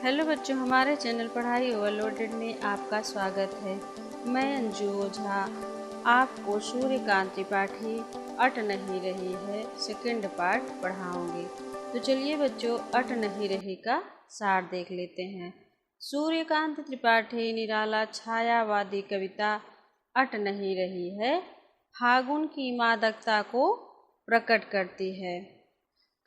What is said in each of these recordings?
Hello बच्चों, हमारे channel पढ़ाई ओवरलोडेड में आपका स्वागत है। मैं अंजू ओझा आपको सूर्यकांत त्रिपाठी अट नहीं रही है सेकंड पार्ट पढ़ाऊंगी। तो चलिए बच्चों, अट नहीं रही का सार देख लेते हैं। सूर्यकांत त्रिपाठी निराला छायावादी कविता अट नहीं रही है फागुन की मादकता को प्रकट करती है।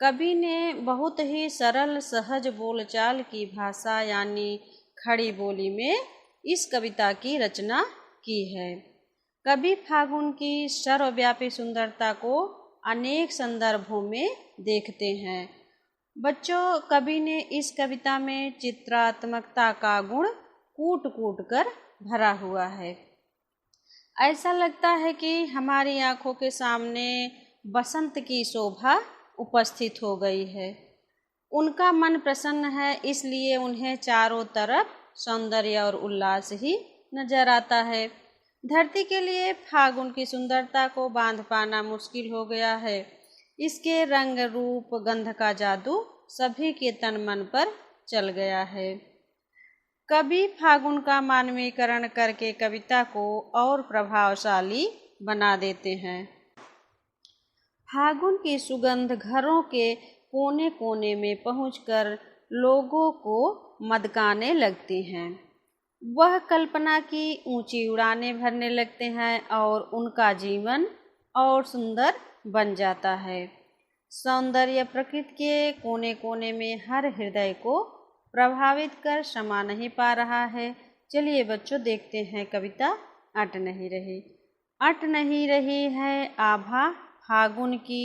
कवि ने बहुत ही सरल सहज बोलचाल की भाषा यानी खड़ी बोली में इस कविता की रचना की है। कवि फागुन की सर्वव्यापी सुंदरता को अनेक संदर्भों में देखते हैं। बच्चों, कवि ने इस कविता में चित्रात्मकता का गुण कूट कूट कर भरा हुआ है। ऐसा लगता है कि हमारी आंखों के सामने बसंत की शोभा उपस्थित हो गई है। उनका मन प्रसन्न है, इसलिए उन्हें चारों तरफ सौंदर्य और उल्लास ही नजर आता है। धरती के लिए फागुन की सुंदरता को बांध पाना मुश्किल हो गया है। इसके रंग रूप गंध का जादू सभी के तन मन पर चल गया है। कवि फागुन का मानवीकरण करके कविता को और प्रभावशाली बना देते हैं। फागुन की सुगंध घरों के कोने कोने में पहुंचकर लोगों को मदकाने लगती हैं। वह कल्पना की ऊंची उड़ानें भरने लगते हैं और उनका जीवन और सुंदर बन जाता है। सौंदर्य प्रकृति के कोने कोने में हर हृदय को प्रभावित कर समा नहीं पा रहा है। चलिए बच्चों, देखते हैं कविता अट नहीं रही। अट नहीं रही है आभा फागुन की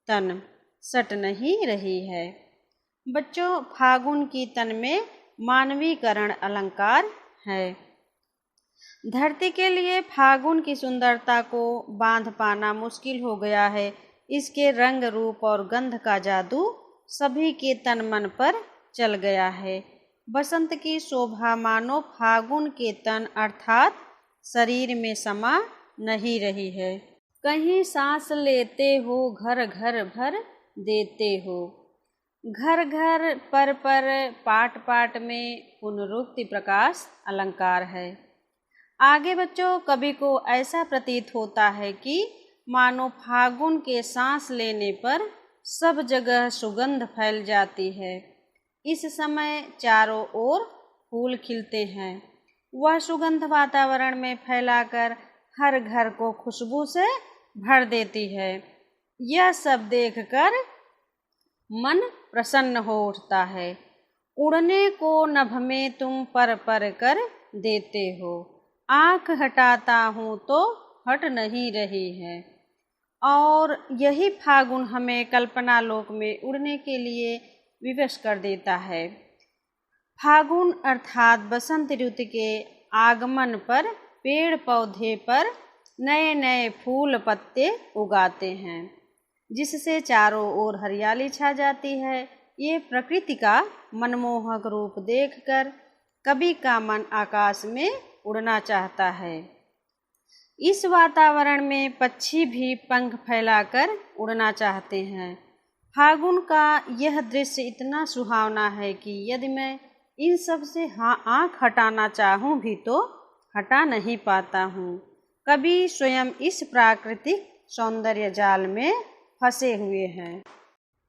तन सट नहीं रही है। बच्चों, फागुन की तन में मानवीकरण अलंकार है। धरती के लिए फागुन की सुंदरता को बांध पाना मुश्किल हो गया है। इसके रंग रूप और गंध का जादू सभी के तन मन पर चल गया है। बसंत की शोभा मानो फागुन के तन अर्थात शरीर में समा नहीं रही है। कहीं सांस लेते हो घर घर भर देते हो। घर घर पर पाट पाट में पुनरुक्ति प्रकाश अलंकार है। आगे बच्चों, कवि को ऐसा प्रतीत होता है कि मानो फागुन के सांस लेने पर सब जगह सुगंध फैल जाती है। इस समय चारों ओर फूल खिलते हैं। वह सुगंध वातावरण में फैलाकर हर घर को खुशबू से भर देती है। यह सब देखकर मन प्रसन्न हो उठता है। उड़ने को नभ में तुम पर कर देते हो। आँख हटाता हूँ तो हट नहीं रही है। और यही फागुन हमें कल्पना लोक में उड़ने के लिए विवश कर देता है। फागुन अर्थात बसंत ऋतु के आगमन पर पेड़ पौधे पर नए नए फूल पत्ते उगाते हैं, जिससे चारों ओर हरियाली छा जाती है। ये प्रकृति का मनमोहक रूप देखकर कवि का मन आकाश में उड़ना चाहता है। इस वातावरण में पक्षी भी पंख फैलाकर उड़ना चाहते हैं। फागुन का यह दृश्य इतना सुहावना है कि यदि मैं इन सब से आँख हटाना चाहूँ भी तो हटा नहीं पाता हूँ। कवि स्वयं इस प्राकृतिक सौंदर्य जाल में फंसे हुए हैं।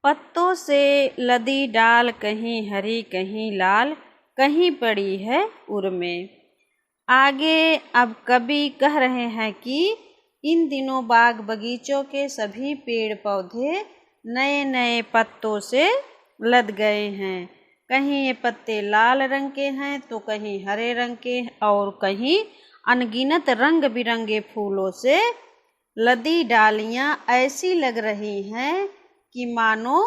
पत्तों से लदी डाल कहीं हरी कहीं लाल, कहीं पड़ी है उर में। आगे अब कवि कह रहे हैं कि इन दिनों बाग बगीचों के सभी पेड़ पौधे नए नए पत्तों से लद गए हैं। कहीं ये पत्ते लाल रंग के हैं तो कहीं हरे रंग के और कहीं अनगिनत रंग बिरंगे फूलों से लदी डालियां ऐसी लग रही हैं कि मानो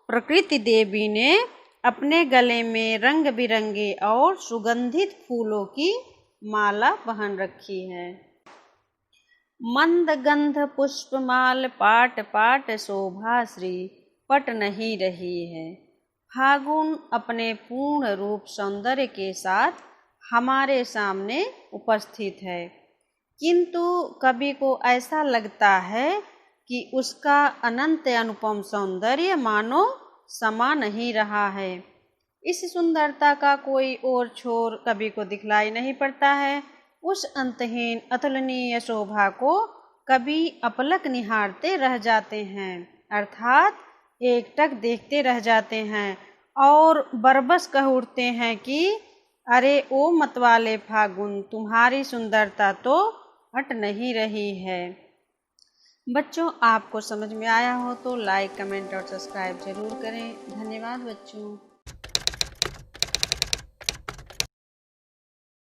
प्रकृति देवी ने अपने गले में रंग बिरंगे और सुगंधित फूलों की माला पहन रखी है। मंद गंध पुष्पमाल पाट पाट शोभा श्री पट नहीं रही है। फागुन अपने पूर्ण रूप सौंदर्य के साथ हमारे सामने उपस्थित है, किंतु कवि को ऐसा लगता है कि उसका अनंत अनुपम सौंदर्य मानो समा नहीं रहा है। इस सुंदरता का कोई और छोर कभी को दिखलाई नहीं पड़ता है। उस अंतहीन अतुलनीय शोभा को कभी अपलक निहारते रह जाते हैं, अर्थात एकटक देखते रह जाते हैं और बरबस कह उठते हैं कि अरे ओ मतवाले फागुन, तुम्हारी सुंदरता तो हट नहीं रही है। बच्चों, आपको समझ में आया हो तो लाइक, कमेंट और सब्सक्राइब जरूर करें। धन्यवाद बच्चों।